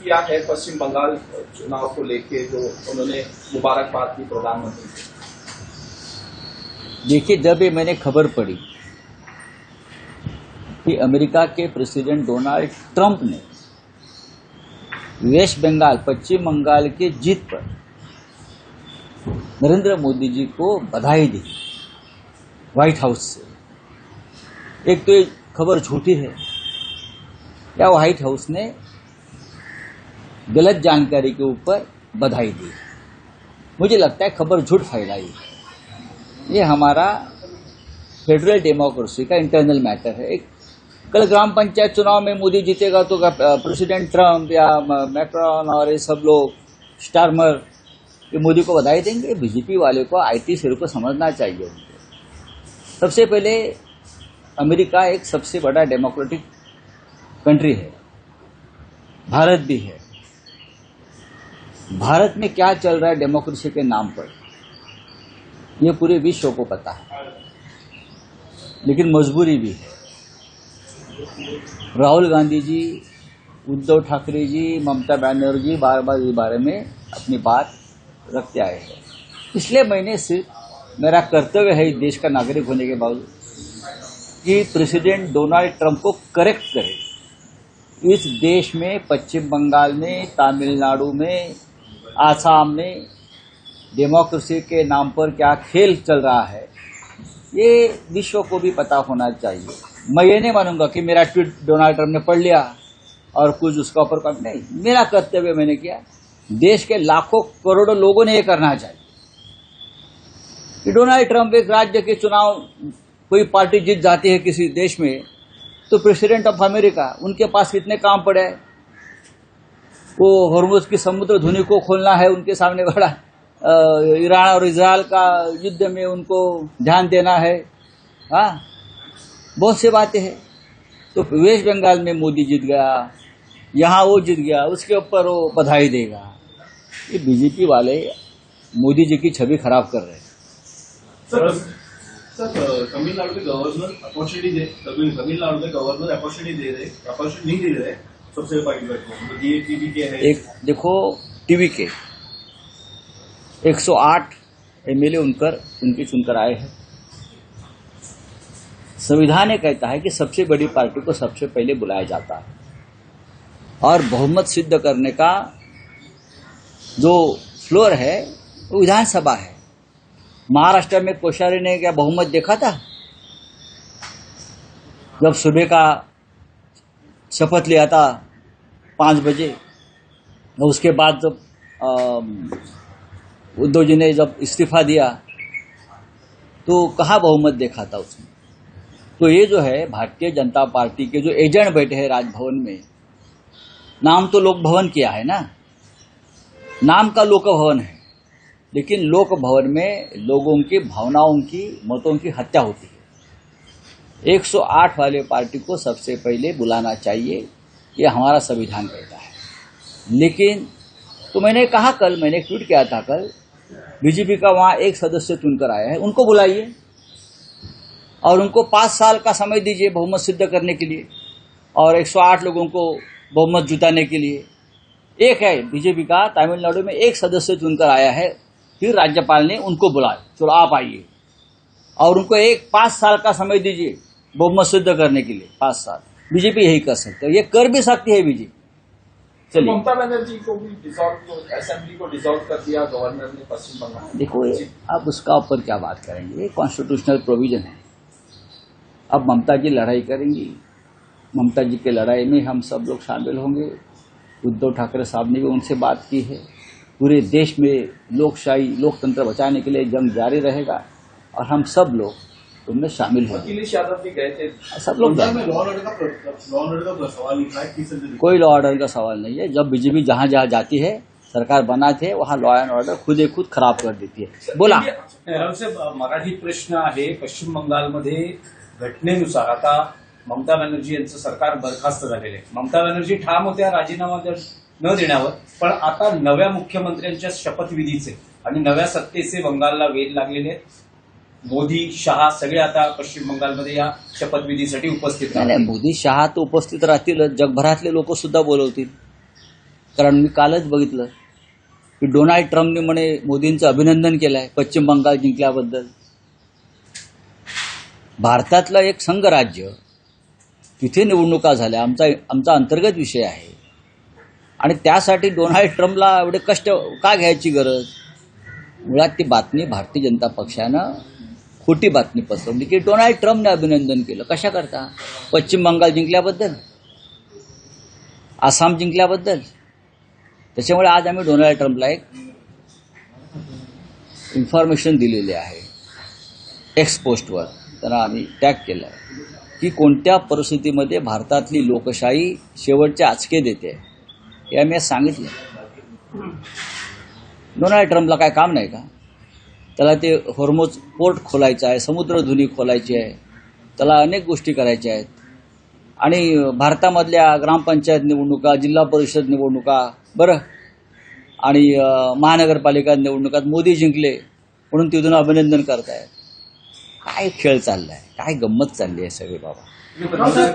KIA है पश्चिम बंगाल चुनाव को लेके, जो उन्होंने मुबारकबाद की प्रधानमंत्री को? देखिए, जब ये मैंने खबर पढ़ी कि अमेरिका के प्रेसिडेंट डोनाल्ड ट्रंप ने वेस्ट बंगाल, पश्चिम बंगाल के जीत पर नरेंद्र मोदी जी को बधाई दी व्हाइट हाउस से, एक तो ये खबर झूठी है या व्हाइट हाउस ने गलत जानकारी के ऊपर बधाई दी। मुझे लगता है खबर झूठ फैलाई है। ये हमारा फेडरल डेमोक्रेसी का इंटरनल मैटर है। कल ग्राम पंचायत चुनाव में मोदी जीतेगा तो प्रेसिडेंट ट्रंप या मैक्रोन और ये सब लोग स्टारमर ये मोदी को बधाई देंगे? बीजेपी वाले को, आईटी सेल को समझना चाहिए उनको। सबसे पहले अमेरिका एक सबसे बड़ा डेमोक्रेटिक कंट्री है, भारत भी है। भारत में क्या चल रहा है डेमोक्रेसी के नाम पर, यह पूरे विश्व को पता है, लेकिन मजबूरी भी है। राहुल गांधी जी, उद्धव ठाकरे जी, ममता बनर्जी बार बार इस बारे में अपनी बात रखते आए हैं। इसलिए मैंने सिर्फ मेरा कर्तव्य है इस देश का नागरिक होने के बावजूद कि प्रेसिडेंट डोनाल्ड ट्रंप को करेक्ट करे। इस देश में, पश्चिम बंगाल में, तमिलनाडु में, आसाम में डेमोक्रेसी के नाम पर क्या खेल चल रहा है, ये विश्व को भी पता होना चाहिए। मैं ये नहीं मानूंगा कि मेरा ट्वीट डोनाल्ड ट्रंप ने पढ़ लिया और कुछ उसका ऊपर काम नहीं। मेरा कर्तव्य मैंने किया। देश के लाखों करोड़ों लोगों ने ये करना चाहिए कि डोनाल्ड ट्रंप एक राज्य के चुनाव, कोई पार्टी जीत जाती है किसी देश में, तो प्रेसिडेंट ऑफ अमेरिका, उनके पास कितने काम पड़े हैं। वो हॉर्मुज की समुद्र धुनी को खोलना है, उनके सामने बड़ा ईरान और इजराइल का युद्ध में उनको ध्यान देना है। हाँ, बहुत सी बातें हैं। तो वेस्ट बंगाल में मोदी जीत गया, यहाँ वो जीत गया, उसके ऊपर वो बधाई देगा। ये बीजेपी वाले मोदी जी की छवि खराब कर रहे हैं। सर, तमिलनाडु के गवर्नर अपॉर्चुनिटी नहीं दे रहे सबसे बड़ी बात को, ये टीवी है। एक देखो, टीवी के 108 एमएलए उनके चुनकर आए हैं। संविधान ये कहता है कि सबसे बड़ी पार्टी को सबसे पहले बुलाया जाता है और बहुमत सिद्ध करने का जो फ्लोर है वो विधानसभा है। महाराष्ट्र में कोश्यारी ने क्या बहुमत देखा था? जब सुबह का शपथ लिया था 5 बजे, और उसके बाद जब उद्धव जी ने जब इस्तीफा दिया तो कहाँ बहुमत देखा था उसमें? तो ये जो है भारतीय जनता पार्टी के जो एजेंट बैठे हैं राजभवन में, नाम तो लोक भवन किया है ना, नाम का लोक भवन है, लेकिन लोक भवन में लोगों की भावनाओं की, मतों की हत्या होती है। 108 वाले पार्टी को सबसे पहले बुलाना चाहिए, ये हमारा संविधान कहता है। लेकिन तो मैंने कहा, कल मैंने ट्वीट किया था, कल बीजेपी का वहां एक सदस्य चुनकर आया है, उनको बुलाइए और उनको 5 साल का समय दीजिए बहुमत सिद्ध करने के लिए और 108 लोगों को बहुमत जुटाने के लिए। एक है बीजेपी का तमिलनाडु में एक सदस्य चुनकर आया है, फिर राज्यपाल ने उनको बुलाया, चलो आप आइए, और उनको 5 साल का समय दीजिए बहुमत सिद्ध करने के लिए। 5 साल बीजेपी यही कर सकते है, ये कर भी सकती है बीजेपी। चलिए, ममता बनर्जी को भी असेंबली को डिसॉल्व कर दिया गवर्नर ने पश्चिम बंगाल। देखो, अब उसका ऊपर क्या बात करेंगे, ये कॉन्स्टिट्यूशनल प्रोविजन है। अब ममता जी लड़ाई करेंगी, ममता जी की लड़ाई में हम सब लोग शामिल होंगे। उद्धव ठाकरे साहब ने भी उनसे बात की है। पूरे देश में लोकशाही, लोकतंत्र बचाने के लिए जंग जारी रहेगा और हम सब लोग उनमें शामिल होंगे। अखिलेश यादव भी गए थे, सब लोग। कोई लॉ ऑर्डर का सवाल नहीं है। जब बीजेपी जहां जहां जाती है, सरकार बनाते वहां लॉ एंड ऑर्डर खुद खराब कर देती है। बोला मराठी प्रश्न आहे, पश्चिम बंगालमध्ये घटनेनुसार आता ममता बॅनर्जी यांचं सरकार बरखास्त झालेलं आहे। ममता बॅनर्जी ठाम होत्या राजीनामा न देण्यावर, पण आता नव्या मुख्यमंत्र्यांच्या शपथविधीचे आणि नव्या सत्तेचे बंगालला वेध लागलेले आहेत। मोदी, शहा सगळे आता पश्चिम बंगालमध्ये या शपथविधीसाठी उपस्थित नाही, मोदी शहा तो उपस्थित राहतील, जगभरातले लोक सुद्धा बोलवतील, कारण मी कालच बघितलं की डोनाल्ड ट्रम्पने म्हणे मोदींचं अभिनंदन केलं आहे पश्चिम बंगाल जिंकल्याबद्दल. भारतातलं एक संघराज्य, तिथे निवडणुका झाल्या, आमचा अंतर्गत विषय आहे आणि त्यासाठी डोनाल्ड ट्रम्पला एवढे कष्ट का घ्यायची गरज? मुळात ती बातमी भारतीय जनता पक्षानं खोटी बातमी पसरवली की डोनाल्ड ट्रम्पने अभिनंदन केलं. कशा करता? पश्चिम बंगाल जिंकल्याबद्दल, आसाम जिंकल्याबद्दल. त्याच्यामुळे आज आम्ही डोनाल्ड ट्रम्पला एक इन्फॉर्मेशन दिलेली आहे एक्स पोस्टवर, त्यांना आम्ही टॅग केलं आहे की कोणत्या परिस्थितीमध्ये भारतातली लोकशाही शेवटचे आचके देते हे आम्ही आज सांगितलं. डोनाल्ड ट्रम्पला काय काम नाही का? त्याला ते हॉर्मोज पोर्ट खोलायचं आहे, समुद्रधुनी खोलायची आहे, त्याला अनेक गोष्टी करायच्या आहेत. आणि भारतामधल्या ग्रामपंचायत निवडणुका, जिल्हा परिषद निवडणुका, बरं, आणि महानगरपालिका निवडणुकात मोदी जिंकले म्हणून तिथून अभिनंदन करतायत. काय खेळ चाललाय, काय गंमत चालली आहे सगळी बाबा.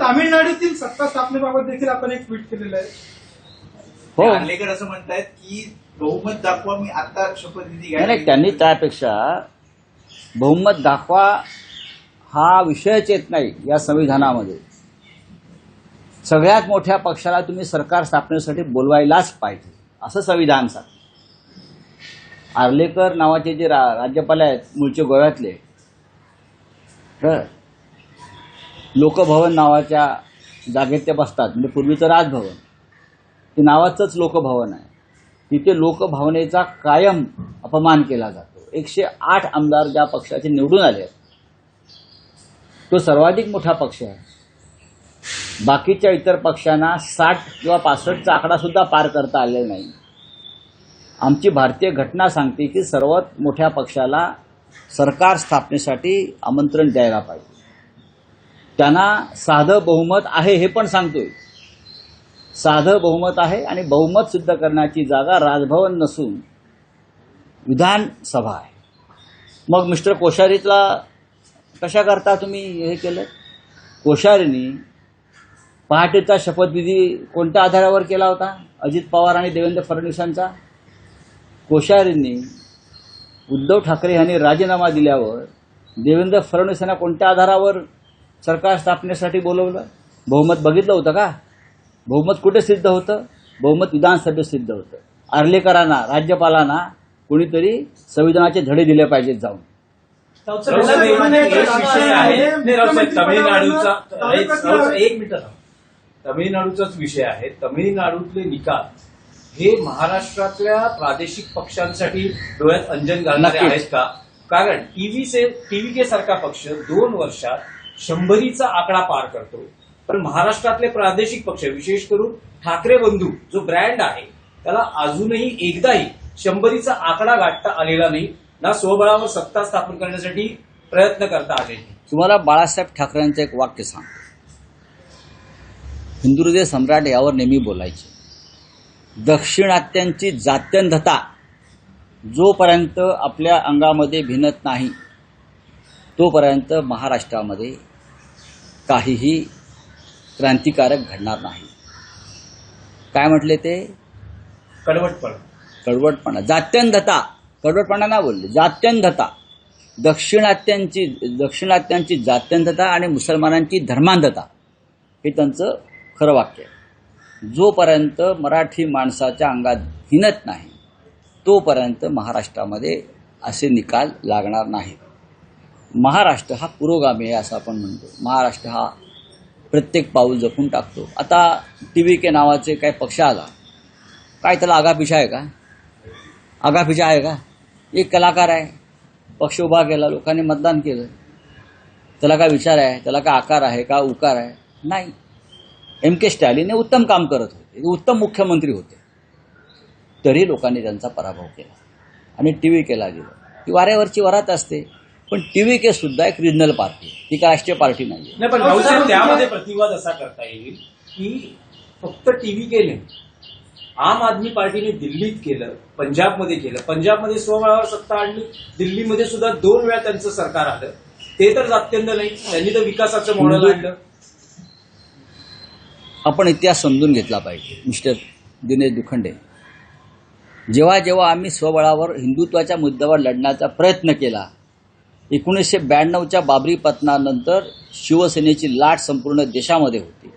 तामिळनाडूतील सत्ता स्थापनेबाबत देखील आपण एक ट्विट केलेलं आहे. हो, आर्लेकर असं म्हणतायत की बहुमत दाखवा, मी आता शपथविधी नाही, त्यांनी त्यापेक्षा बहुमत दाखवा हा विषयच येत नाही या संविधानामध्ये. सगळ्यात मोठ्या पक्षाला तुम्ही सरकार स्थापनेसाठी बोलवायलाच पाहिजे असं संविधान सांगतं. आर्लेकर नावाचे जे राज्यपाल आहेत मूळचे गोव्यातले, तर लोकभवन नावाच्या जागेत ते बसतात, म्हणजे पूर्वीचं राजभवन, ते नावाचंच लोकभवन आहे. तिथे लोकभावनेचा कायम अपमान केला जातो. 108 आमदार ज्या पक्षाचे निवडून आले तो सर्वाधिक मोठा पक्ष आहे. बाकीच्या इतर पक्षांना 60 किंवा 65चा आकडा सुद्धा पार करता आलेला नाही. आमची भारतीय घटना सांगते की सर्वात मोठ्या पक्षाला सरकार स्थापनेसाठी आमंत्रण द्यायला पाहिजे. त्यांना साधं बहुमत आहे हे पण सांगतोय. साधं बहुमत आहे आणि बहुमत सिद्ध करण्याची जागा राजभवन नसून विधानसभा आहे. मग मिस्टर कोश्यारीला कशा करता तुम्ही हे केलं? कोश्यारींनी पहाटेचा शपथविधी कोणत्या आधारावर केला होता? अजित पवार आणि देवेंद्र फडणवीसांचा. कोश्यारींनी उद्धव ठाकरे यांनी राजीनामा दिल्यावर देवेंद्र फडणवीस यांना कोणत्या आधारावर सरकार स्थापनेसाठी बोलवलं? बहुमत बघितलं होतं का? बहुमत कुठे सिद्ध होतं? बहुमत विधानसभेत सिद्ध होतं. आर्लेकरांना, राज्यपालांना कोणीतरी संविधानाचे धडे दिले पाहिजेत जाऊन. तमिळनाडूचाच विषय आहे. तमिळनाडूतले निकाल हे महाराष्ट्रातल्या प्रादेशिक पक्षांसाठी डोळ्यात अंजन घालणारे नक्कीच आहेत का? कारण टीव्हीके सारखा पक्ष 2 वर्षात 100चा आकडा पार करतो, पण महाराष्ट्रातले प्रादेशिक पक्ष, विशेष करून ठाकरे बंधू जो ब्रँड आहे, त्याला अजूनही एकदाही 100चा आकडा गाठता आलेला नाही. ना स्वबळावर सत्ता स्थापन करण्यासाठी प्रयत्न करता आले. तुम्हाला बाळासाहेब ठाकरेंचं एक वाक्य सांगतो. हिंदुहृदय सम्राट यावर नेहमी बोलायचे, दक्षिणात्यांची जात्यंधता जोपर्यंत आपल्या अंगामध्ये भिनत नाही तोपर्यंत महाराष्ट्रामध्ये काहीही क्रांतिकारक घडणार नाही. काय म्हटले ते? कडवटपणा. जात्यंधता, कडवटपणा नाही बोलले, जात्यंधता. दक्षिणात्यांची जात्यंधता आणि मुसलमानांची धर्मांधता हे त्यांचं खरं वाक्य आहे. जोपर्यंत मराठी माणसाच्या अंगात भिनत नाही तोपर्यंत महाराष्ट्रामध्ये असे निकाल लागणार नाहीत. महाराष्ट्र हा पुरोगामी आहे असं आपण म्हणतो. महाराष्ट्र हा प्रत्येक पाऊल जपून टाकतो. आता टीव्हीके नावाचे काय पक्ष आला, काय त्याला आगापिछा आहे का? आगापिछा आहे का? एक कलाकार आहे, पक्ष उभा केला, लोकांनी मतदान केलं, त्याला काय विचार आहे? त्याला काय आकार आहे का? उकार आहे? नाही. M.K. स्टॅलिन हे उत्तम काम करत होते, उत्तम मुख्यमंत्री होते, तरी लोकांनी त्यांचा पराभव केला आणि टीव्हीकेला दिलं. ती वाऱ्यावरची वरात असते, पण टीव्हीके सुद्धा एक रिजनल पार्टी, ती काय राष्ट्रीय पार्टी नाही. पण भाऊसाहेब, त्यामध्ये प्रतिवाद असा करता येईल की फक्त टीव्हीके नाही, आम आदमी पार्टीने दिल्लीत केलं, पंजाबमध्ये केलं, पंजाबमध्ये स्वबळावर सत्ता आणली, दिल्लीमध्ये सुद्धा 2 वेळा त्यांचं सरकार आलं. ते तर जात्यंध नाही, त्यांनी तर विकासाचं मॉडेल आणलं. आपण इतिहास समजून घेतला पाहिजे. मिस्टर दिनेश दुखंडे, जेव्हा जेव्हा आम्ही स्वबळावर हिंदुत्वाच्या मुद्द्यावर लढण्याचा प्रयत्न केला, 1992च्या बाबरी पतनानंतर शिवसेनेची लाट संपूर्ण देशामध्ये होती.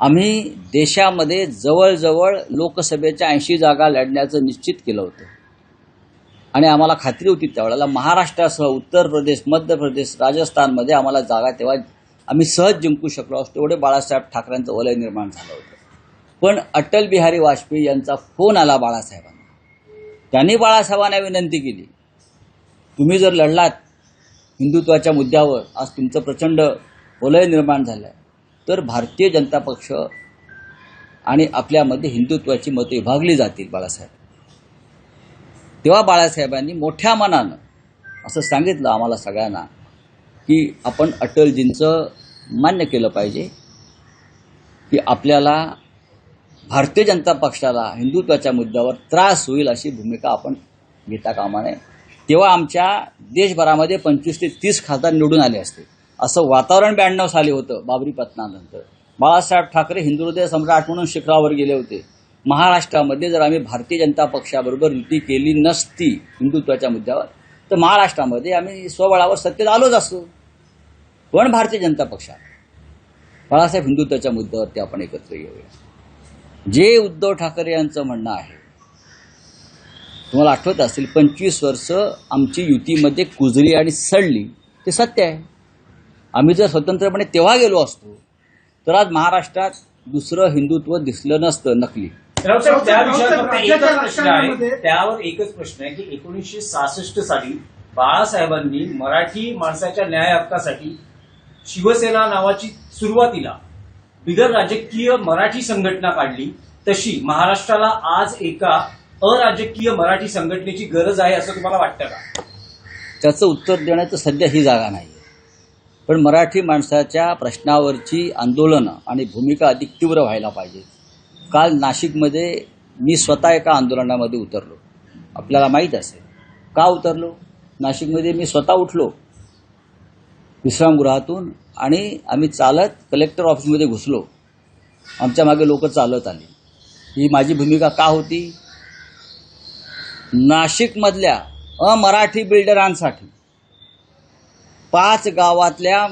आम्ही देशामध्ये जवळजवळ लोकसभेच्या 80 जागा लढण्याचं निश्चित केलं होतं आणि आम्हाला खात्री होती त्यावेळेला महाराष्ट्रासह उत्तर प्रदेश, मध्य प्रदेश, राजस्थानमध्ये आम्हाला जागा तेव्हा आम्ही सहज जिंकू शकलो असतो. एवढे बाळासाहेब ठाकरेंचं वलय निर्माण झालं होतं. पण अटल बिहारी वाजपेयी यांचा फोन आला बाळासाहेबांना. त्यांनी बाळासाहेबांना विनंती केली, तुम्ही जर लढलात हिंदुत्वाच्या मुद्द्यावर, आज तुमचं प्रचंड वलय निर्माण झालं आहे, तर भारतीय जनता पक्ष आणि आपल्यामध्ये हिंदुत्वाची मतं विभागली जातील बाळासाहेब. तेव्हा बाळासाहेबांनी मोठ्या मनानं असं सांगितलं आम्हाला सगळ्यांना की आपण अटलजींचं मान्य केलं पाहिजे की आपल्याला भारतीय जनता पक्षाला हिंदुत्वाच्या मुद्द्यावर त्रास होईल अशी भूमिका आपण घेता कामा नये. तेव्हा आमच्या देशभरामध्ये 25 ते 30 खासदार निवडून आले असते. असं वातावरण 92 साली होतं. बाबरी पतनानंतर बाळासाहेब ठाकरे हिंदुहृदय सम्राट म्हणून शिखरावर गेले होते. महाराष्ट्रामध्ये जर आम्ही भारतीय जनता पक्षाबरोबर युती केली नसती हिंदुत्वाच्या मुद्द्यावर, तर महाराष्ट्रामध्ये आम्ही स्वबळावर सत्तेत आलोच असतो. पण भारतीय जनता पक्षात बाळासाहेब हिंदुत्वाच्या मुद्द्यावरती आपण एकत्र येऊया. जे उद्धव ठाकरे यांचं म्हणणं आहे, तुम्हाला आठवत असेल 25 वर्ष आमची युतीमध्ये कुजली आणि सडली, ते सत्य आहे. आम्ही जर स्वतंत्रपणे तेव्हा गेलो असतो तर आज महाराष्ट्रात दुसरं हिंदुत्व दिसलं नसतं, नकली. रावसाहेब, त्या विषयावर फक्त राज्याच्या एकच प्रश्न आहे, राजकारणामध्ये- त्यावर एकच प्रश्न आहे की 1966 साली बाळासाहेबांनी मराठी माणसाच्या न्याय हक्कासाठी शिवसेना नावाची सुरुवातीला बिगर राजकीय मराठी संघटना काढली. तशी महाराष्ट्राला आज एका अराजकीय मराठी संघटनेची गरज आहे असं तुम्हाला वाटतं का? त्याचं उत्तर देण्याचं सध्या ही जागा नाही. पण मराठी माणसाच्या प्रश्नावरची आंदोलनं आणि भूमिका अधिक तीव्र व्हायला पाहिजे. काल नाशिकमध्ये मी स्वतः एका आंदोलनामध्ये उतरलो. आपल्याला माहीत असेल का उतरलो. नाशिकमध्ये मी स्वतः उठलो विश्रामगृहातून आणि आम्ही चालत कलेक्टर ऑफिसमध्ये घुसलो. आमच्या मागे लोक चालत आली. ही माझी भूमिका का होती? नाशिकमधल्या अमराठी बिल्डरांसाठी 5 गावातल्या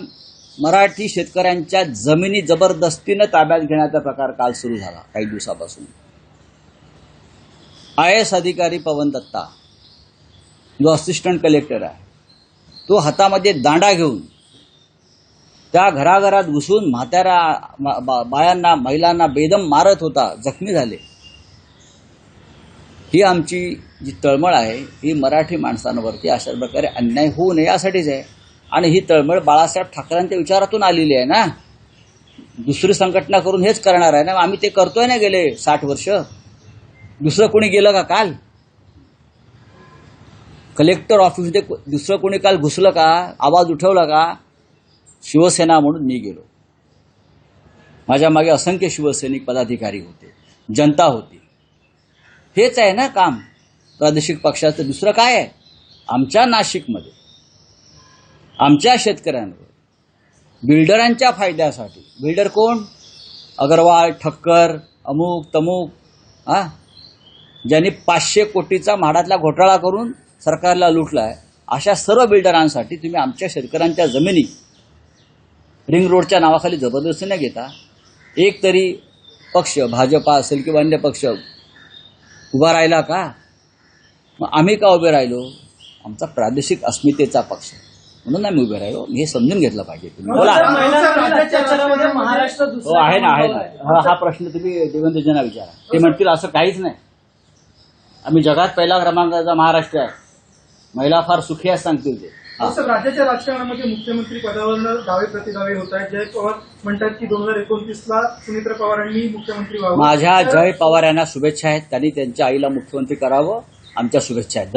मराठी शेतकऱ्यांच्या जमिनी जबरदस्तीनं ताब्यात घेण्याचा प्रकार काल सुरू झाला. काही दिवसापासून IAS अधिकारी पवन दत्ता, जो असिस्टंट कलेक्टर आहे, तो हातामध्ये दांडा घेऊन त्या घराघरात घुसून म्हाताऱ्या बायांना, महिलांना बेदम मारत होता. जखमी झाले. ही आमची जी तळमळ आहे ही मराठी माणसांवरती अशा प्रकारे अन्याय होऊ नये यासाठीच आहे. आणि ही तळमळ बाळासाहेब ठाकरेंच्या विचारातून आलेली आहे ना. दुसरी संघटना करून हेच करणार आहे ना. आम्ही ते करतोय ना गेले 60 वर्ष. दुसरं कोणी गेलं का काल? कलेक्टर ऑफिसमध्ये दुसरं कोणी काल घुसलं का? आवाज उठवला का? शिवसेना म्हणून मी गेलो. माझ्या मागे असंख्य शिवसैनिक पदाधिकारी होते, जनता होती. हेच आहे ना काम प्रादेशिक पक्षाचं. दुसरं काय आहे? आमच्या नाशिकमध्ये आमच्या शेतकऱ्यांवर बिल्डरांच्या फायद्यासाठी, बिल्डर कोण? अग्रवाल, ठक्कर, अमुक तमुक, ज्यांनी 500 कोटीचा म्हाडातला घोटाळा करून सरकारला लुटला आहे, अशा सर्व बिल्डरांसाठी तुम्ही आमच्या शेतकऱ्यांच्या जमिनी रिंग रोडच्या नावाखाली जबरदस्ती न घेता एक तरी पक्ष, भाजपा असेल किंवा अन्य पक्ष, उभा राहिला का? मग आम्ही का उभे राहिलो? आमचा प्रादेशिक अस्मितेचा पक्ष म्हणून आम्ही उभे राहिलो. हे समजून घेतलं पाहिजे. तुम्ही बोला. महाराष्ट्र हो, आहे ना, आहे ना. हा प्रश्न तुम्ही देवेंद्रजींना विचारा. ते म्हणतील असं काहीच नाही. आम्ही जगात पहिला क्रमांकाचा महाराष्ट्र आहे. महिला फार सुखी आहेत सांगतील ते. राज्याच्या राजकारणामध्ये मुख्यमंत्री पदावर दावे प्रतिदावे होत आहेत. जयंत पवार म्हणतात की 2029ला सुमित्रा पवारांनी मुख्यमंत्री व्हावं. माझ्या जय पवार यांना शुभेच्छा आहेत. त्यांनी त्यांच्या आईला मुख्यमंत्री करावं. आमच्या शुभेच्छा आहेत.